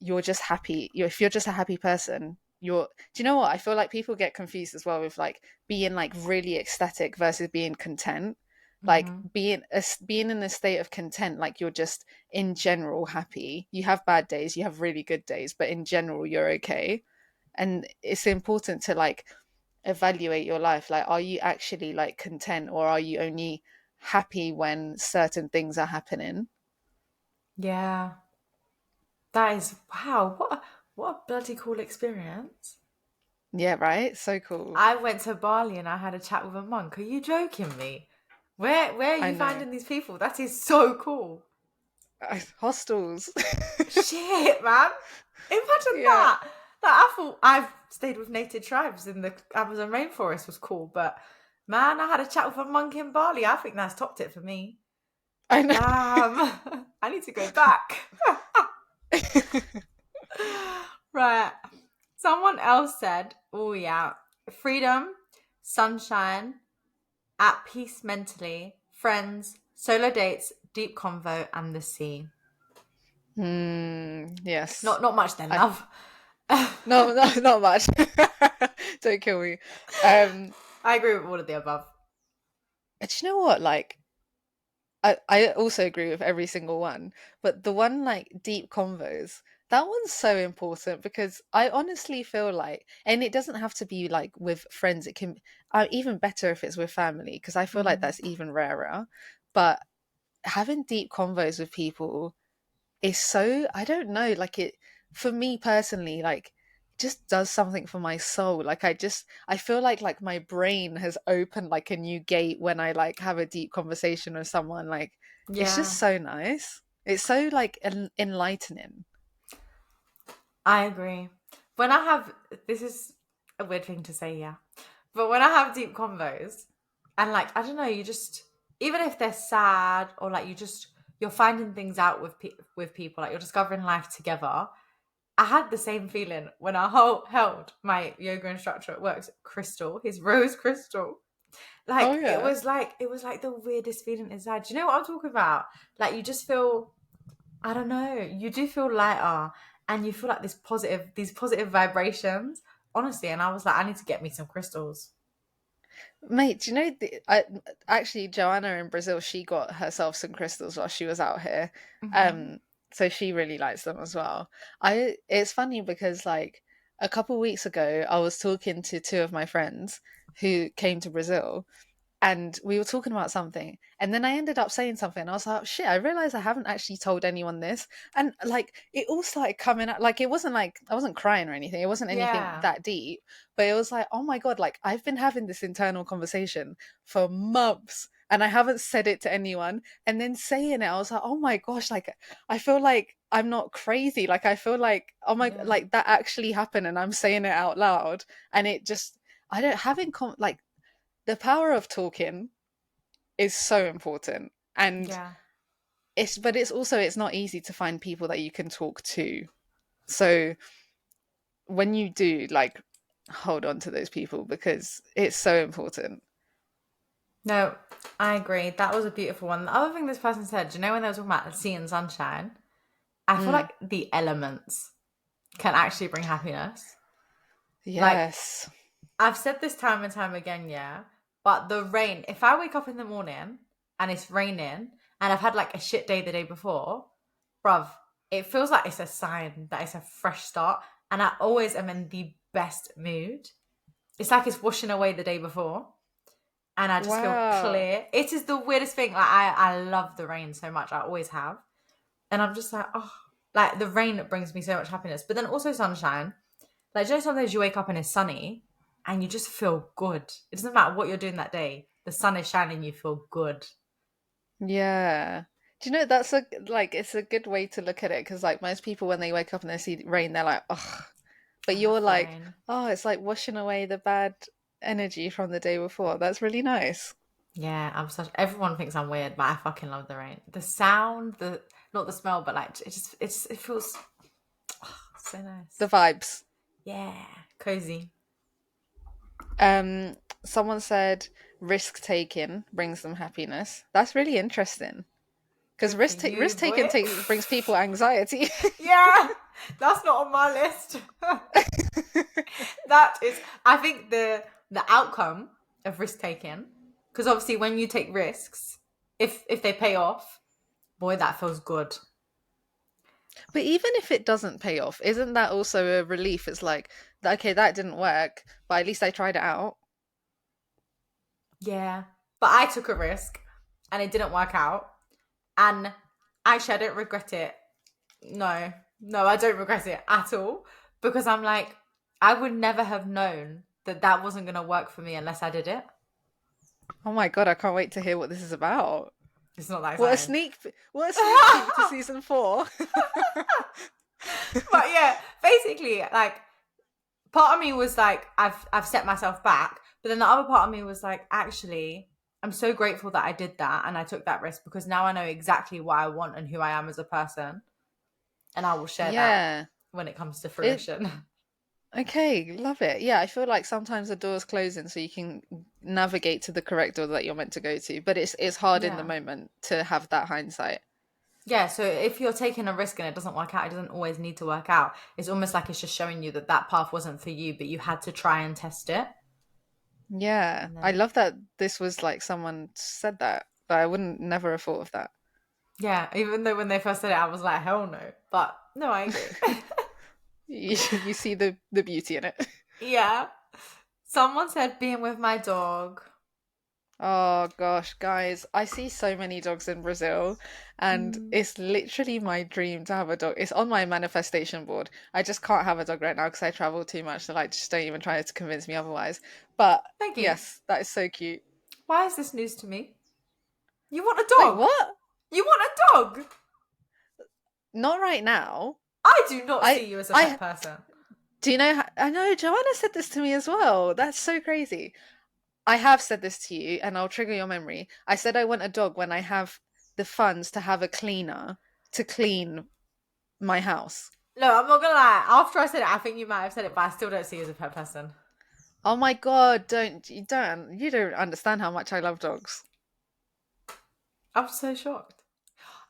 you're just happy. If you're just a happy person, you're do you know what? I feel like people get confused as well with like being like really ecstatic versus being content. Like Hmm. being in a state of content, like you're just in general happy. You have bad days, you have really good days, but in general you're okay. And it's important to like evaluate your life. Like, are you actually like content, or are you only happy when certain things are happening? Yeah. That is wow. What a bloody cool experience. Yeah, right? So cool. I went to Bali and I had a chat with a monk. Are you joking me? Where are I you know. finding these people? That is so cool. Hostels. Shit, man. Imagine Yeah. that. Like I thought I've stayed with native tribes in the Amazon rainforest was cool, but man, I had a chat with a monk in Bali. I think that's topped it for me. I know. Damn. I need to go back. Right. Someone else said, oh yeah, freedom, sunshine, at peace mentally, friends, solo dates, deep convo, and the sea. Yes. Not much then, I love. No, no, not much. Don't kill me. Um, I agree with all of the above. do you know what? Like, I also agree with every single one, but the one like deep convos, that one's so important because I honestly feel like, and it doesn't have to be like with friends, it can even better if it's with family because I feel like Mm. that's even rarer. But having deep convos with people is so, I don't know, like it, for me personally, like just does something for my soul. Like I feel like my brain has opened like a new gate when I like have a deep conversation with someone. Like it's just Yeah, so nice. It's so like enlightening. I agree. When I have, this is a weird thing to say, yeah, but when I have deep convos, and like I don't know, you just, even if they're sad or like you're finding things out with with people, like you're discovering life together. I had the same feeling when I held my yoga instructor at work, Crystal, his rose crystal. Oh Like yeah. it was like the weirdest feeling inside. Do you know what I'm talking about? Like you just feel, I don't know, you do feel lighter and you feel like these positive vibrations. Honestly, and I was like, I need to get me some crystals. Mate, do you know actually Joanna in Brazil, she got herself some crystals while she was out here. Hmm. Um, so she really likes them as well. It's funny because like a couple weeks ago I was talking to two of my friends who came to Brazil and we were talking about something and then I ended up saying something and I was like, shit, I realized I haven't actually told anyone this. And like it all started coming out, like it wasn't like I wasn't crying or anything, it wasn't anything Yeah, that deep, but it was like, oh my god, like I've been having this internal conversation for months and I haven't said it to anyone. And then saying it, I was like, oh my gosh, like I feel like I'm not crazy, like I feel like, oh my, yeah, like that actually happened and I'm saying it out loud. And it just, I don't having like the power of talking is so important. And yeah. it's also, it's not easy to find people that you can talk to. So when you do, like, hold on to those people because it's so important. No, I agree. That was a beautiful one. The other thing this person said, do you know when they were talking about the sea and sunshine? I feel Mm, like the elements can actually bring happiness. Like yes. I've said this time and time again, yeah. But the rain, if I wake up in the morning and it's raining and I've had like a shit day the day before, bruv, it feels like it's a sign that it's a fresh start. And I always am in the best mood. It's like it's washing away the day before. And I just feel Wow. clear. It is the weirdest thing. Like I love the rain so much. I always have. And I'm just like, oh, like the rain brings me so much happiness. But then also sunshine. Like, do you know, sometimes you wake up and it's sunny and you just feel good. It doesn't matter what you're doing that day. The sun is shining, you feel good. Yeah. Do you know that's a like it's a good way to look at it because like most people when they wake up and they see rain they're like, oh, but I love you're the like, rain. oh, it's like washing away the bad energy from the day before. That's really nice. Yeah, I'm such. Everyone thinks I'm weird, but I fucking love the rain. The sound, the not the smell, but like it feels so The nice. vibes. Yeah, cozy. Um, Someone said risk taking brings them happiness. That's really interesting because Good for you, risk taking boy. brings people anxiety. Yeah, that's not on my list. That is, I think the outcome of risk taking, because obviously when you take risks, if they pay off, boy, that feels good. But even if it doesn't pay off, isn't that also a relief? It's like, okay, that didn't work, but at least I tried it out. Yeah, but I took a risk, and it didn't work out, and actually I don't regret it. No, no, I don't regret it at all because I'm like, I would never have known that that wasn't gonna work for me unless I did it. Oh my god, I can't wait to hear what this is about. It's not that What a exciting. sneak what a sneak peek to season 4. But yeah, basically, like part of me was like, I've set myself back, but then the other part of me was like, actually, I'm so grateful that I did that and I took that risk because now I know exactly what I want and who I am as a person, and I will share that Yeah. when it comes to It fruition. Okay, love it. Yeah, I feel like sometimes the door's closing so you can navigate to the correct door that you're meant to go to, but it's hard in the Yeah. moment to have that hindsight. Yeah, so if you're taking a risk and it doesn't work out, it doesn't always need to work out. It's almost like it's just showing you that that path wasn't for you, but you had to try and test it. Yeah, And I then, love that this was like someone said that, but I wouldn't never have thought of that. yeah, even though when they first said it, I was like, hell no. But no, I agree. You see the beauty in it. Yeah. Someone said being with my dog. Oh gosh, guys, I see so many dogs in Brazil, and Mm, it's literally my dream to have a dog. It's on my manifestation board. I just can't have a dog right now because I travel too much, so like just don't even try to convince me otherwise. But thank you. yes, that is so cute. Why is this news to me? You want a Wait, dog? what? You want a dog? Not right now. I do not I see you as a pet I person. do you know I know Joanna said this to me as well. That's so crazy. I have said this to you, and I'll trigger your memory. I said I want a dog when I have the funds to have a cleaner to clean my house. No, I'm not gonna lie. After I said it, I think you might have said it, but I still don't see you as a pet person. Oh my God, you don't understand how much I love dogs. I'm so shocked.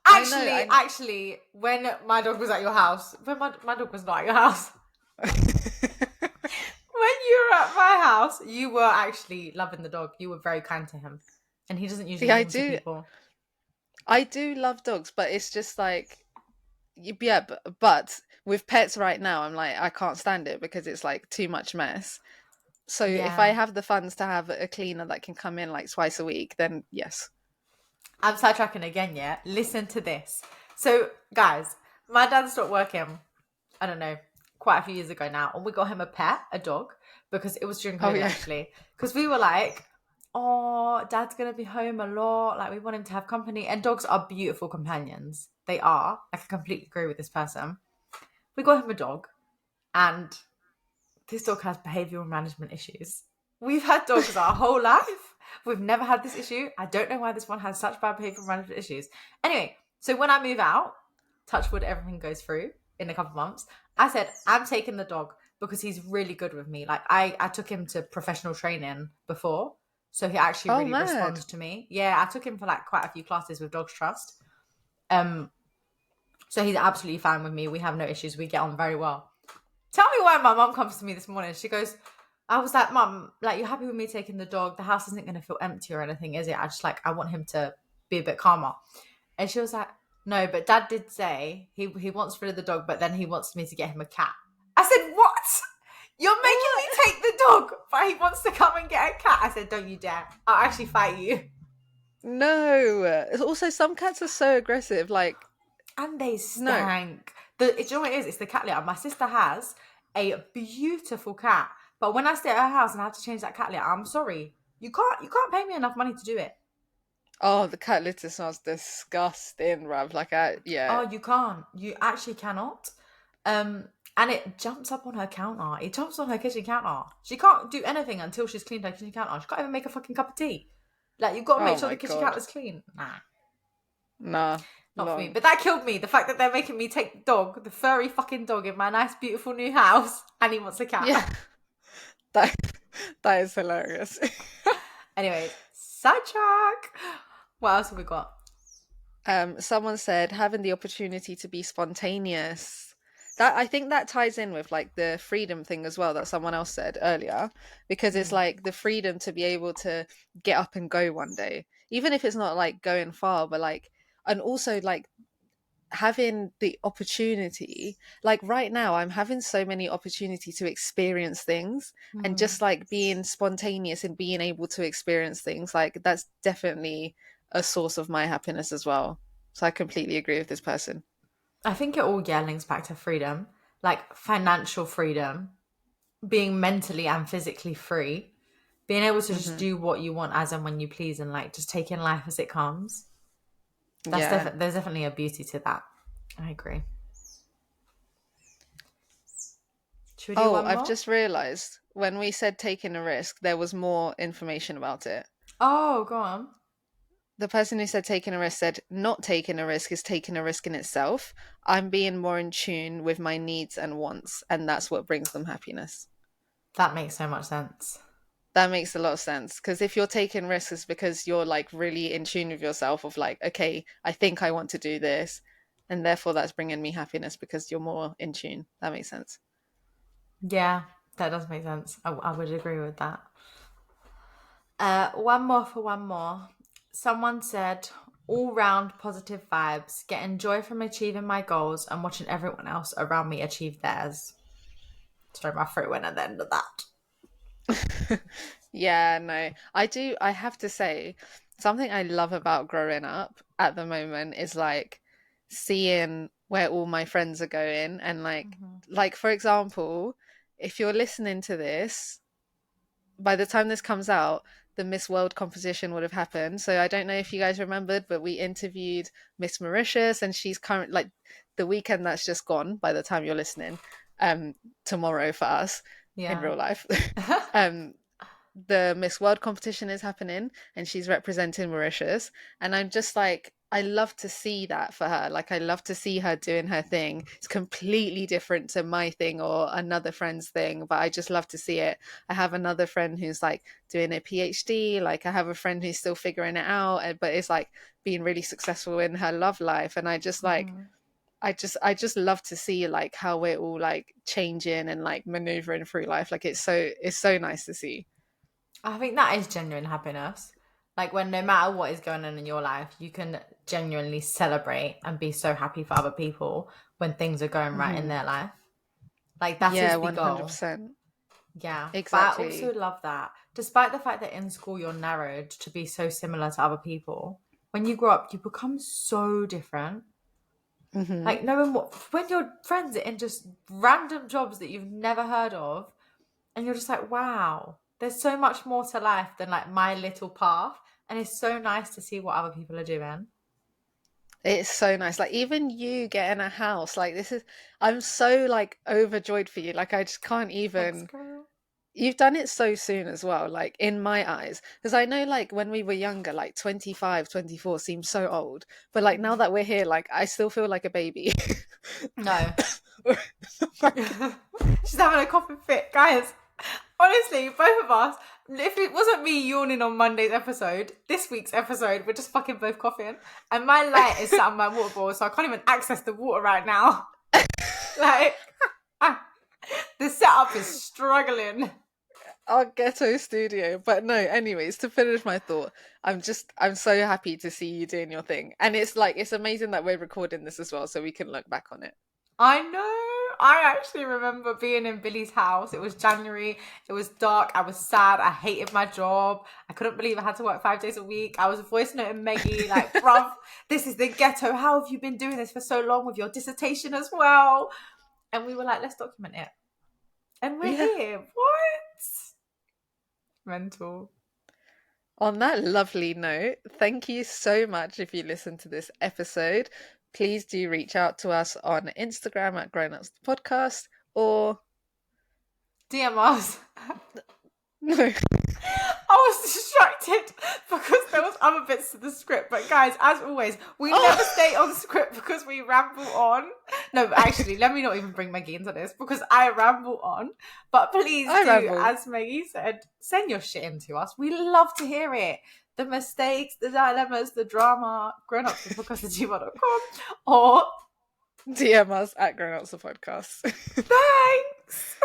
I know, Actually, when my dog was at your house, when my dog was not at your house, when you were at my house, you were actually loving the dog. You were very kind to him, and he doesn't usually yeah, do I them to do. people. I do love dogs, but it's just like, yeah, but with pets right now, I'm like, I can't stand it because it's like too much mess. So if I Yeah, have the funds to have a cleaner that can come in like twice a week, then yes. I'm sidetracking again. Yeah, listen to this. So, guys, my dad stopped working. I don't know, quite a few years ago now, and we got him a pet, a dog, because it was during Oh COVID yeah. actually. Because we were like, oh, dad's gonna be home a lot. Like we want him to have company, and dogs are beautiful companions. They are. I can completely agree with this person. We got him a dog, and this dog has behavioral management issues. We've had dogs our whole life. We've never had this issue. I don't know why this one has such bad behavioral management issues. Anyway, so when I move out, touch wood, everything goes through in a couple of months. I said, I'm taking the dog because he's really good with me. Like I took him to professional training before. So he actually Oh really mad. responds to me. Yeah, I took him for like quite a few classes with Dogs Trust. Um, so he's absolutely fine with me. We have no issues. We get on very well. Tell me why my mum comes to me this morning. She goes, I was like, Mum, like, you're happy with me taking the dog? The house isn't going to feel empty or anything, is it? I just like, I want him to be a bit calmer. And she was like, no, but dad did say he wants rid of the dog, but then he wants me to get him a cat. I said, what? You're making me What? take the dog, but he wants to come and get a cat. I said, don't you dare. I'll actually fight you. No. Also, some cats are so aggressive. Like, And they no. stank. Do you know what it is? It's the cat litter. My sister has a beautiful cat, but when I stay at her house and I have to change that cat litter, I'm sorry, you can't pay me enough money to do it. Oh, the cat litter smells disgusting, Rav. Like, yeah. Oh, you can't. You actually cannot. And it jumps up on her counter. It jumps on her kitchen counter. She can't do anything until she's cleaned her kitchen counter. She can't even make a fucking cup of tea. Like you've got to make Oh sure my the kitchen God. counter's clean. Nah. Nah, Not for me. long. But that killed me. The fact that they're making me take the dog, the furry fucking dog, in my nice, beautiful new house, and he wants a Yeah, cat. that that is hilarious. Anyways, sidetrack. What else have we got? Someone said having the opportunity to be spontaneous. That I think that ties in with like the freedom thing as well that someone else said earlier, because it's Mm. like the freedom to be able to get up and go one day, even if it's not like going far, but like, and also like having the opportunity, like right now I'm having so many opportunity to experience things, and Mm. just like being spontaneous and being able to experience things, like that's definitely a source of my happiness as well. So I completely agree with this person. I think it all, yeah, links back to freedom, like financial freedom, being mentally and physically free, being able to just Hmm. do what you want as and when you please, and like just taking life as it comes. Yeah. There's definitely a beauty to that. I agree. Should we do Oh, one I've more? just realized when we said taking a risk, there was more information about it. Oh, go on. The person who said taking a risk said not taking a risk is taking a risk in itself. I'm being more in tune with my needs and wants, and that's what brings them happiness. That makes so much sense. That makes a lot of sense, because if you're taking risks, it's because you're like really in tune with yourself, of like, okay, I think I want to do this, and therefore that's bringing me happiness because you're more in tune. That makes sense. Yeah, that does make sense. I would agree with that. One more for one more. Someone said, all round positive vibes, getting joy from achieving my goals and watching everyone else around me achieve theirs. Sorry, my throat went at the end of that. Yeah, no. I have to say, something I love about growing up at the moment is like seeing where all my friends are going and Mhm. like for example, if you're listening to this, by the time this comes out, the Miss World competition would have happened. So I don't know if you guys remembered, but we interviewed Miss Mauritius, and she's current like the weekend that's just gone. By the time you're listening, tomorrow for us in Yeah. real life, um, the Miss World competition is happening and she's representing Mauritius. And I'm just like, I love to see that for her. Like, I love to see her doing her thing. It's completely different to my thing or another friend's thing, but I just love to see it. I have another friend who's like doing a PhD. Like, I have a friend who's still figuring it out, but is like being really successful in her love life. And I just like, Mhm. I just love to see like how we're all like changing and like maneuvering through life. Like it's so nice to see. I think that is genuine happiness. Like when no matter what is going on in your life, you can genuinely celebrate and be so happy for other people when things are going right in Hmm. their life. Like that Yeah, is the goal. 100%. Yeah. But I also Exactly. love that. Despite the fact that in school you're narrowed to be so similar to other people, when you grow up, you become so different. Hmm. Like knowing what when your friends are in just random jobs that you've never heard of, and you're just like, wow, there's so much more to life than like my little path. And it's so nice to see what other people are doing. It's so nice. Like even you getting a house, like this is I'm so like overjoyed for you. Like I just can't Thanks, even girl. you've done it so soon as well, like in my eyes. Because I know like when we were younger, like 25, 24 seems so old. But like now that we're here, like I still feel like a baby. No. She's having a coughing fit. Guys, honestly, both of us, if it wasn't me yawning on Monday's episode, this week's episode, we're just fucking both coughing. And my light is sat on my water bowl, so I can't even access the water right now. Like, ah, the setup is struggling. Our ghetto studio. But no, anyways, to finish my thought, I'm so happy to see you doing your thing. And it's like it's amazing that we're recording this as well so we can look back on it. I know. I actually remember being in Billy's house. It was January. It was dark. I was sad. I hated my job. I couldn't believe I had to work 5 days a week. I was voice noting Maggie, like, bruv, this is the ghetto. How have you been doing this for so long with your dissertation as well? And we were like, let's document it. And we're Yeah. here. What? Mental. On that lovely note, thank you so much if you listen to this episode. Please do reach out to us on Instagram at Grown Ups the Podcast or DM us. no. I was distracted because there was other bits to the script. But guys, as always, we never Oh, stay on script because we ramble on. No, but actually, let me not even bring Maggie into this because I ramble on. But please I do, ramble. as Maggie said, send your shit in to us. We love to hear it. The mistakes, the dilemmas, the drama, grownupsthepodcast@gmail.com. Or DM us at Grown Ups the Podcast. thanks.